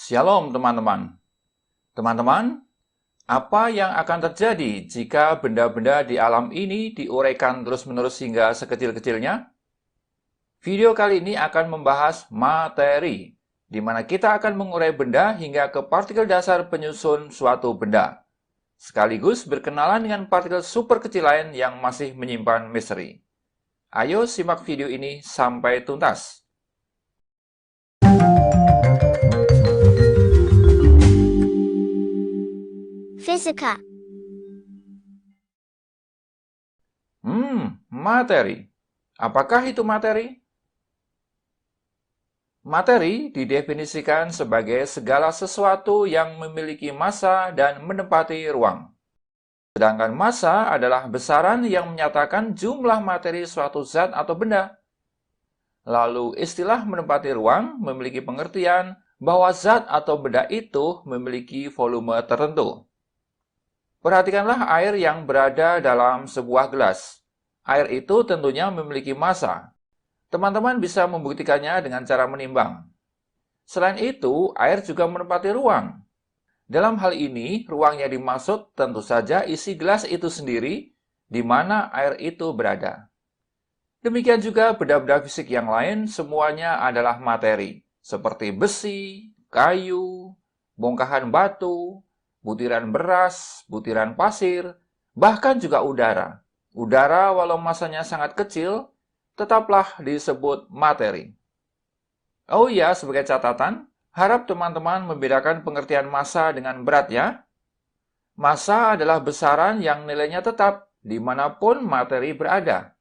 Shalom teman-teman. Teman-teman, apa yang akan terjadi jika benda-benda di alam ini diuraikan terus-menerus hingga sekecil-kecilnya? Video kali ini akan membahas materi, di mana kita akan mengurai benda hingga ke partikel dasar penyusun suatu benda, sekaligus berkenalan dengan partikel super kecil lain yang masih menyimpan misteri. Ayo simak video ini sampai tuntas. Fisika. Materi. Apakah itu materi? Materi didefinisikan sebagai segala sesuatu yang memiliki massa dan menempati ruang. Sedangkan massa adalah besaran yang menyatakan jumlah materi suatu zat atau benda. Lalu istilah menempati ruang memiliki pengertian bahwa zat atau benda itu memiliki volume tertentu. Perhatikanlah air yang berada dalam sebuah gelas. Air itu tentunya memiliki massa. Teman-teman bisa membuktikannya dengan cara menimbang. Selain itu, air juga menempati ruang. Dalam hal ini, ruang yang dimaksud tentu saja isi gelas itu sendiri, di mana air itu berada. Demikian juga benda-benda fisik yang lain, semuanya adalah materi, seperti besi, kayu, bongkahan batu, butiran beras, butiran pasir, bahkan juga udara. Udara walau massanya sangat kecil, tetaplah disebut materi. Oh iya, sebagai catatan, harap teman-teman membedakan pengertian massa dengan berat ya. Massa adalah besaran yang nilainya tetap dimanapun materi berada.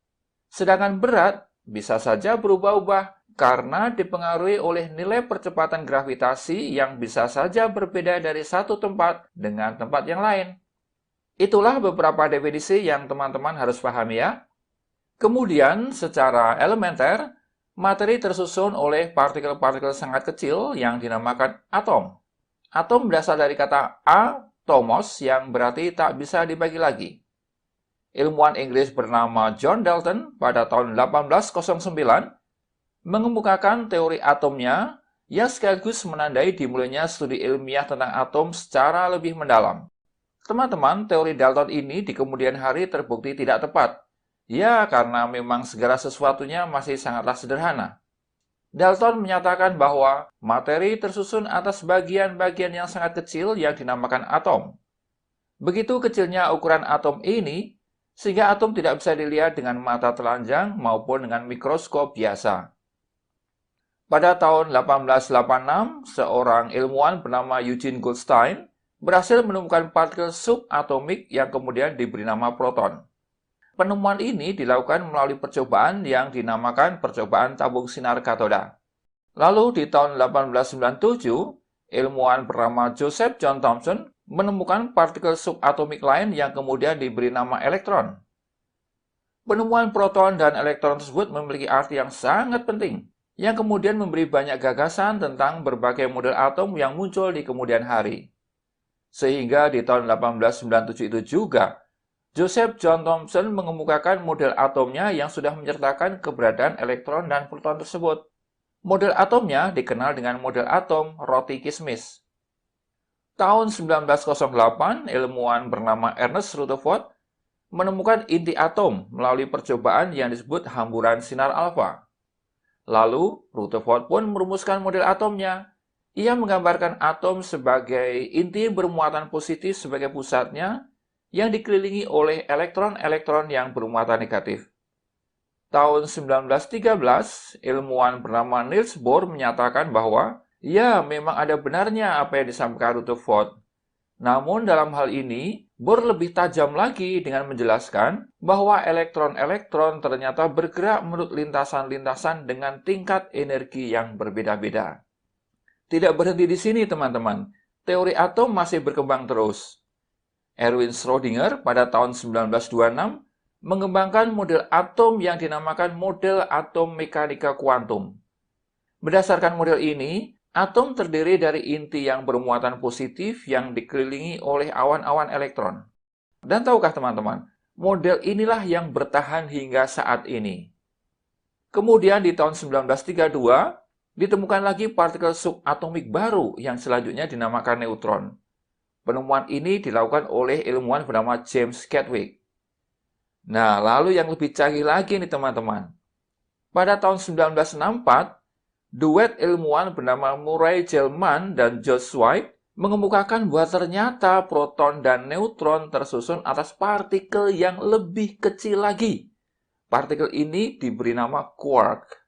Sedangkan berat bisa saja berubah-ubah karena dipengaruhi oleh nilai percepatan gravitasi yang bisa saja berbeda dari satu tempat dengan tempat yang lain. Itulah beberapa definisi yang teman-teman harus pahami ya. Kemudian, secara elementer, materi tersusun oleh partikel-partikel sangat kecil yang dinamakan atom. Atom berasal dari kata atomos yang berarti tak bisa dibagi lagi. Ilmuwan Inggris bernama John Dalton pada tahun 1809 mengemukakan teori atomnya yang sekaligus menandai dimulainya studi ilmiah tentang atom secara lebih mendalam. Teman-teman, teori Dalton ini di kemudian hari terbukti tidak tepat. Ya, karena memang segala sesuatunya masih sangatlah sederhana. Dalton menyatakan bahwa materi tersusun atas bagian-bagian yang sangat kecil yang dinamakan atom. Begitu kecilnya ukuran atom ini, sehingga atom tidak bisa dilihat dengan mata telanjang maupun dengan mikroskop biasa. Pada tahun 1886, seorang ilmuwan bernama Eugene Goldstein berhasil menemukan partikel subatomik yang kemudian diberi nama proton. Penemuan ini dilakukan melalui percobaan yang dinamakan percobaan tabung sinar katoda. Lalu di tahun 1897, ilmuwan bernama Joseph John Thomson menemukan partikel subatomik lain yang kemudian diberi nama elektron. Penemuan proton dan elektron tersebut memiliki arti yang sangat penting, yang kemudian memberi banyak gagasan tentang berbagai model atom yang muncul di kemudian hari. Sehingga di tahun 1897 itu juga, Joseph John Thomson mengemukakan model atomnya yang sudah menyertakan keberadaan elektron dan proton tersebut. Model atomnya dikenal dengan model atom roti kismis. Tahun 1908, ilmuwan bernama Ernest Rutherford menemukan inti atom melalui percobaan yang disebut hamburan sinar alfa. Lalu, Rutherford pun merumuskan model atomnya. Ia menggambarkan atom sebagai inti bermuatan positif sebagai pusatnya yang dikelilingi oleh elektron-elektron yang bermuatan negatif. Tahun 1913, ilmuwan bernama Niels Bohr menyatakan bahwa ya, memang ada benarnya apa yang disampaikan Rutherford. Namun dalam hal ini, Bohr lebih tajam lagi dengan menjelaskan bahwa elektron-elektron ternyata bergerak menurut lintasan-lintasan dengan tingkat energi yang berbeda-beda. Tidak berhenti di sini, teman-teman. Teori atom masih berkembang terus. Erwin Schrödinger pada tahun 1926 mengembangkan model atom yang dinamakan model atom mekanika kuantum. Berdasarkan model ini, atom terdiri dari inti yang bermuatan positif yang dikelilingi oleh awan-awan elektron. Dan tahukah teman-teman, model inilah yang bertahan hingga saat ini. Kemudian di tahun 1932, Ditemukan lagi partikel subatomik baru yang selanjutnya dinamakan neutron. Penemuan ini dilakukan oleh ilmuwan bernama James Chadwick. Nah, lalu yang lebih canggih lagi nih teman-teman. Pada tahun 1964, duet ilmuwan bernama Murray Gell-Mann dan George White mengemukakan bahwa ternyata proton dan neutron tersusun atas partikel yang lebih kecil lagi. Partikel ini diberi nama quark.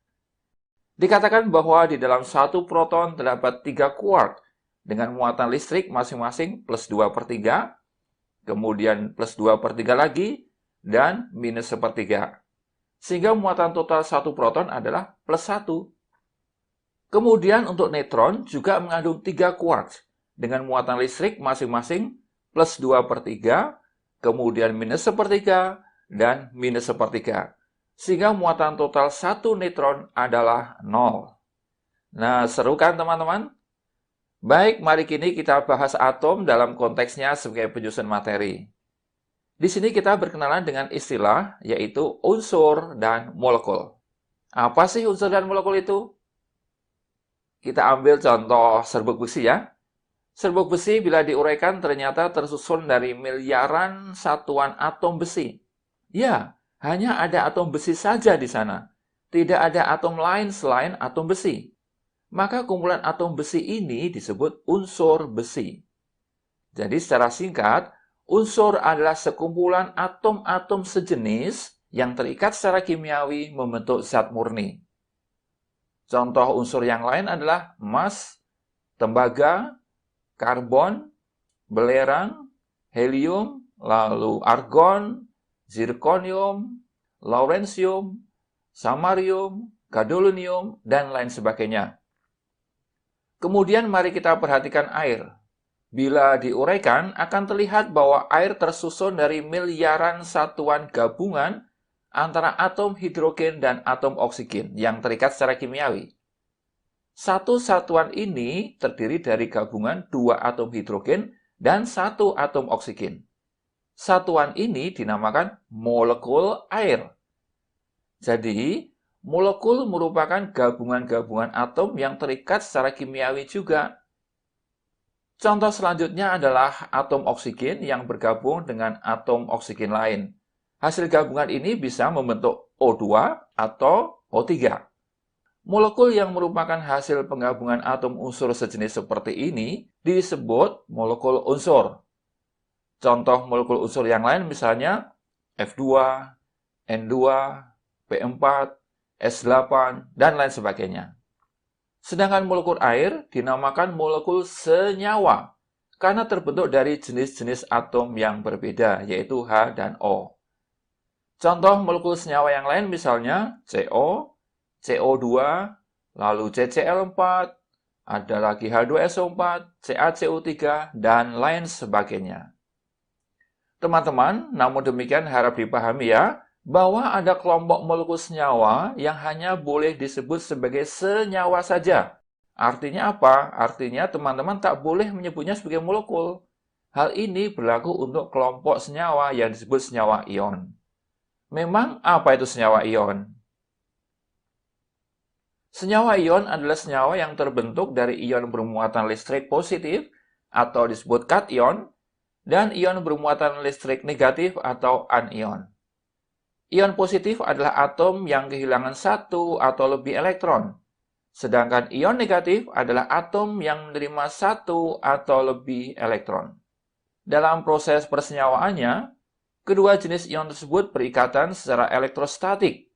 Dikatakan bahwa di dalam satu proton terdapat 3 quark dengan muatan listrik masing-masing plus 2/3, kemudian plus 2/3 lagi, dan minus 1/3. Sehingga muatan total satu proton adalah plus 1. Kemudian untuk neutron juga mengandung 3 quarks dengan muatan listrik masing-masing plus 2/3, kemudian minus 1/3, dan minus 1/3. Sehingga muatan total satu neutron adalah 0. Nah, seru kan teman-teman? Baik, mari kini kita bahas atom dalam konteksnya sebagai penyusun materi. Di sini kita berkenalan dengan istilah, yaitu unsur dan molekul. Apa sih unsur dan molekul itu? Kita ambil contoh serbuk besi ya. Serbuk besi bila diuraikan ternyata tersusun dari miliaran satuan atom besi. Ya, hanya ada atom besi saja di sana. Tidak ada atom lain selain atom besi. Maka kumpulan atom besi ini disebut unsur besi. Jadi secara singkat, unsur adalah sekumpulan atom-atom sejenis yang terikat secara kimiawi membentuk zat murni. Contoh unsur yang lain adalah emas, tembaga, karbon, belerang, helium, lalu argon, zirconium, lawrencium, samarium, gadolinium, dan lain sebagainya. Kemudian mari kita perhatikan air. Bila diuraikan, akan terlihat bahwa air tersusun dari miliaran satuan gabungan antara atom hidrogen dan atom oksigen yang terikat secara kimiawi. Satu satuan ini terdiri dari gabungan 2 atom hidrogen dan 1 atom oksigen. Satuan ini dinamakan molekul air. Jadi, molekul merupakan gabungan-gabungan atom yang terikat secara kimiawi juga. Contoh selanjutnya adalah atom oksigen yang bergabung dengan atom oksigen lain. Hasil gabungan ini bisa membentuk O2 atau O3. Molekul yang merupakan hasil penggabungan atom unsur sejenis seperti ini disebut molekul unsur. Contoh molekul unsur yang lain misalnya F2, N2, P4, S8, dan lain sebagainya. Sedangkan molekul air dinamakan molekul senyawa karena terbentuk dari jenis-jenis atom yang berbeda, yaitu H dan O. Contoh molekul senyawa yang lain misalnya CO, CO2, lalu CCl4, ada lagi H2SO4, CaCO3, dan lain sebagainya. Teman-teman, namun demikian harap dipahami ya, bahwa ada kelompok molekul senyawa yang hanya boleh disebut sebagai senyawa saja. Artinya apa? Artinya teman-teman tak boleh menyebutnya sebagai molekul. Hal ini berlaku untuk kelompok senyawa yang disebut senyawa ion. Memang apa itu senyawa ion? Senyawa ion adalah senyawa yang terbentuk dari ion bermuatan listrik positif atau disebut kation dan ion bermuatan listrik negatif atau anion. Ion positif adalah atom yang kehilangan satu atau lebih elektron, sedangkan ion negatif adalah atom yang menerima satu atau lebih elektron. Dalam proses persenyawaannya, kedua jenis ion tersebut berikatan secara elektrostatik.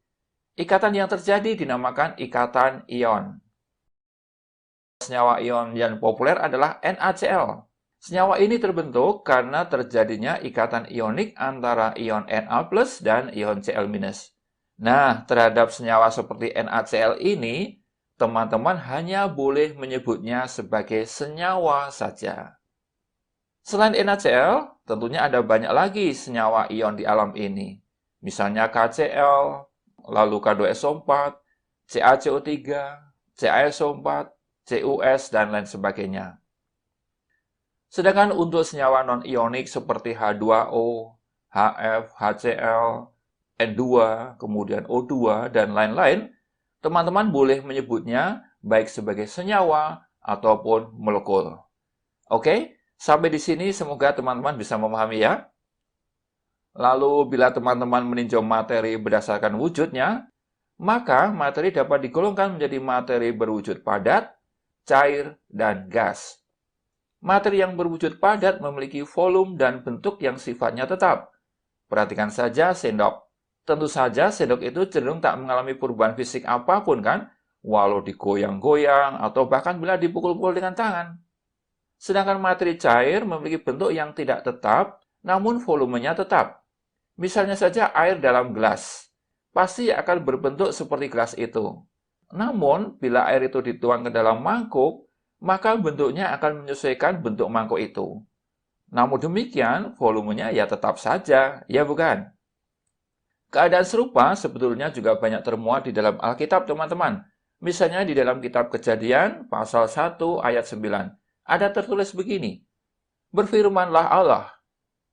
Ikatan yang terjadi dinamakan ikatan ion. Senyawa ion yang populer adalah NaCl. Senyawa ini terbentuk karena terjadinya ikatan ionik antara ion Na+ dan ion Cl-. Nah, terhadap senyawa seperti NaCl ini, teman-teman hanya boleh menyebutnya sebagai senyawa saja. Selain NaCl, tentunya ada banyak lagi senyawa ion di alam ini. Misalnya KCl, lalu K2SO4, CaCO3, CaSO4, CuS, dan lain sebagainya. Sedangkan untuk senyawa non-ionik seperti H2O, HF, HCl, N2, kemudian O2, dan lain-lain, teman-teman boleh menyebutnya baik sebagai senyawa ataupun molekul. Oke, sampai di sini semoga teman-teman bisa memahami ya. Lalu bila teman-teman meninjau materi berdasarkan wujudnya, maka materi dapat digolongkan menjadi materi berwujud padat, cair, dan gas. Materi yang berwujud padat memiliki volume dan bentuk yang sifatnya tetap. Perhatikan saja sendok. Tentu saja sendok itu cenderung tak mengalami perubahan fisik apapun kan, walau digoyang-goyang atau bahkan bila dipukul-pukul dengan tangan. Sedangkan materi cair memiliki bentuk yang tidak tetap, namun volumenya tetap. Misalnya saja air dalam gelas, pasti akan berbentuk seperti gelas itu. Namun, bila air itu dituang ke dalam mangkuk, maka bentuknya akan menyesuaikan bentuk mangkuk itu. Namun demikian, volumenya ya tetap saja, ya bukan? Keadaan serupa sebetulnya juga banyak termuat di dalam Alkitab, teman-teman. Misalnya di dalam kitab Kejadian, pasal 1 ayat 9, ada tertulis begini, "Berfirmanlah Allah,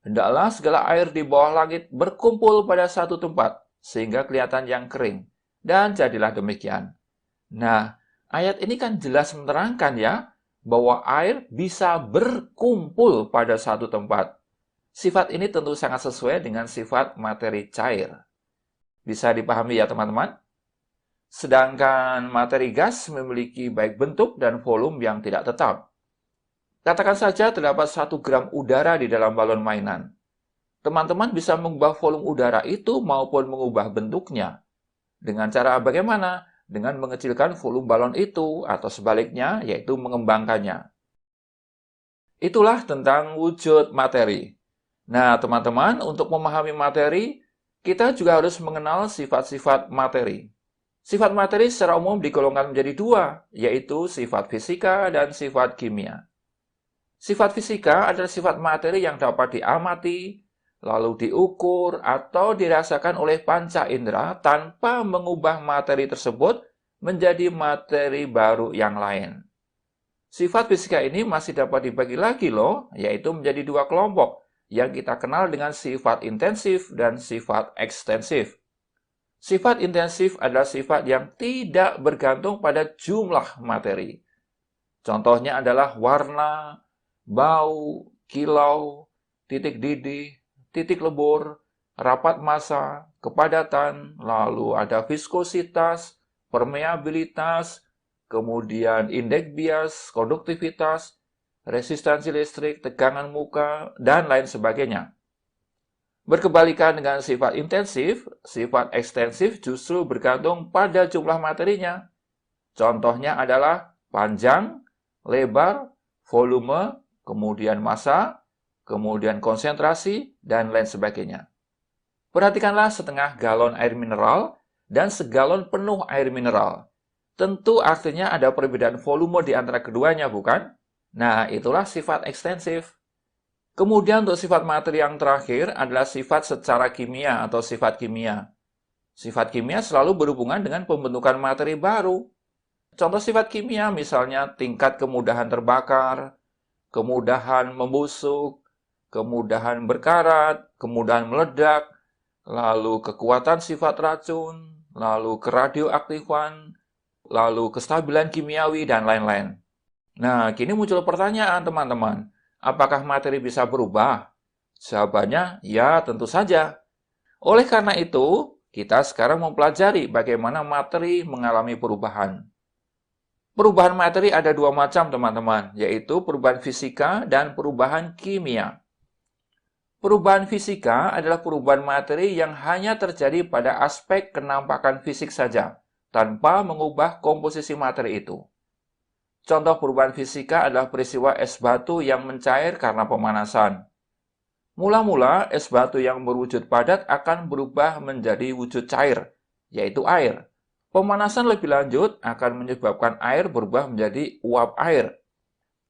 hendaklah segala air di bawah langit berkumpul pada satu tempat, sehingga kelihatan yang kering. Dan jadilah demikian." Nah, ayat ini kan jelas menerangkan ya, bahwa air bisa berkumpul pada satu tempat. Sifat ini tentu sangat sesuai dengan sifat materi cair. Bisa dipahami ya teman-teman? Sedangkan materi gas memiliki baik bentuk dan volume yang tidak tetap. Katakan saja terdapat 1 gram udara di dalam balon mainan. Teman-teman bisa mengubah volume udara itu maupun mengubah bentuknya. Dengan cara bagaimana? Dengan mengecilkan volume balon itu atau sebaliknya, yaitu mengembangkannya. Itulah tentang wujud materi. Nah, teman-teman, untuk memahami materi, kita juga harus mengenal sifat-sifat materi. Sifat materi secara umum digolongkan menjadi 2, yaitu sifat fisika dan sifat kimia. Sifat fisika adalah sifat materi yang dapat diamati, lalu diukur atau dirasakan oleh panca indera tanpa mengubah materi tersebut menjadi materi baru yang lain. Sifat fisika ini masih dapat dibagi lagi loh, yaitu menjadi 2 kelompok yang kita kenal dengan sifat intensif dan sifat ekstensif. Sifat intensif adalah sifat yang tidak bergantung pada jumlah materi. Contohnya adalah warna, bau, kilau, titik didih, titik lebur, rapat massa, kepadatan, lalu ada viskositas, permeabilitas, kemudian indeks bias, konduktivitas, resistansi listrik, tegangan muka, dan lain sebagainya. Berkebalikan dengan sifat intensif, sifat ekstensif justru bergantung pada jumlah materinya. Contohnya adalah panjang, lebar, volume, kemudian massa, kemudian konsentrasi, dan lain sebagainya. Perhatikanlah setengah galon air mineral dan segalon penuh air mineral. Tentu artinya ada perbedaan volume di antara keduanya, bukan? Nah, itulah sifat ekstensif. Kemudian untuk sifat materi yang terakhir adalah sifat secara kimia atau sifat kimia. Sifat kimia selalu berhubungan dengan pembentukan materi baru. Contoh sifat kimia misalnya tingkat kemudahan terbakar, kemudahan membusuk, kemudahan berkarat, kemudahan meledak, lalu kekuatan sifat racun, lalu keradioaktifan, lalu kestabilan kimiawi, dan lain-lain. Nah, kini muncul pertanyaan teman-teman, apakah materi bisa berubah? Jawabannya, ya tentu saja. Oleh karena itu, kita sekarang mempelajari bagaimana materi mengalami perubahan. Perubahan materi ada 2 macam teman-teman, yaitu perubahan fisika dan perubahan kimia. Perubahan fisika adalah perubahan materi yang hanya terjadi pada aspek kenampakan fisik saja, tanpa mengubah komposisi materi itu. Contoh perubahan fisika adalah peristiwa es batu yang mencair karena pemanasan. Mula-mula, es batu yang berwujud padat akan berubah menjadi wujud cair, yaitu air. Pemanasan lebih lanjut akan menyebabkan air berubah menjadi uap air.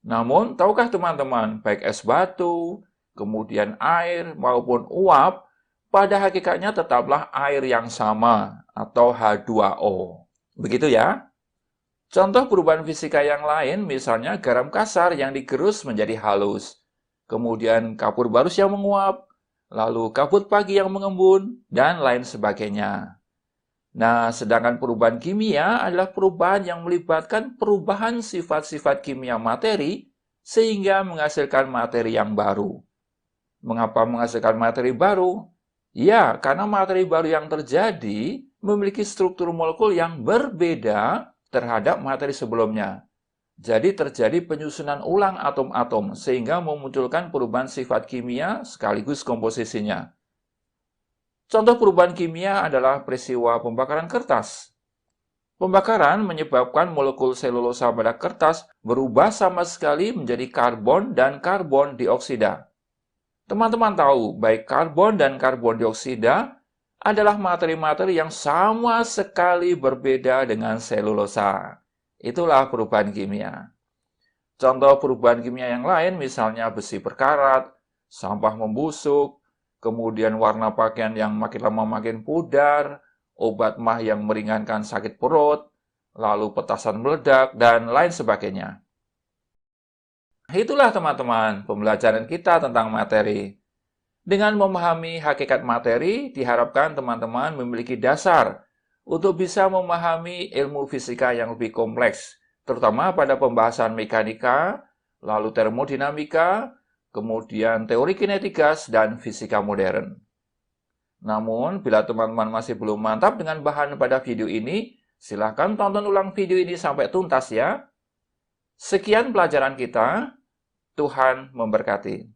Namun, tahukah teman-teman, baik es batu, kemudian air, maupun uap, pada hakikatnya tetaplah air yang sama, atau H2O. Begitu ya? Contoh perubahan fisika yang lain, misalnya garam kasar yang digerus menjadi halus, kemudian kapur barus yang menguap, lalu kabut pagi yang mengembun, dan lain sebagainya. Nah, sedangkan perubahan kimia adalah perubahan yang melibatkan perubahan sifat-sifat kimia materi sehingga menghasilkan materi yang baru. Mengapa menghasilkan materi baru? Ya, karena materi baru yang terjadi memiliki struktur molekul yang berbeda terhadap materi sebelumnya. Jadi terjadi penyusunan ulang atom-atom sehingga memunculkan perubahan sifat kimia sekaligus komposisinya. Contoh perubahan kimia adalah peristiwa pembakaran kertas. Pembakaran menyebabkan molekul selulosa pada kertas berubah sama sekali menjadi karbon dan karbon dioksida. Teman-teman tahu, baik karbon dan karbon dioksida adalah materi-materi yang sama sekali berbeda dengan selulosa. Itulah perubahan kimia. Contoh perubahan kimia yang lain misalnya besi berkarat, sampah membusuk, kemudian warna pakaian yang makin lama makin pudar, obat mah yang meringankan sakit perut, lalu petasan meledak, dan lain sebagainya. Itulah teman-teman pembelajaran kita tentang materi. Dengan memahami hakikat materi, diharapkan teman-teman memiliki dasar untuk bisa memahami ilmu fisika yang lebih kompleks, terutama pada pembahasan mekanika, lalu termodinamika, kemudian teori kinetika dan fisika modern. Namun, bila teman-teman masih belum mantap dengan bahan pada video ini, silakan tonton ulang video ini sampai tuntas ya. Sekian pelajaran kita. Tuhan memberkati.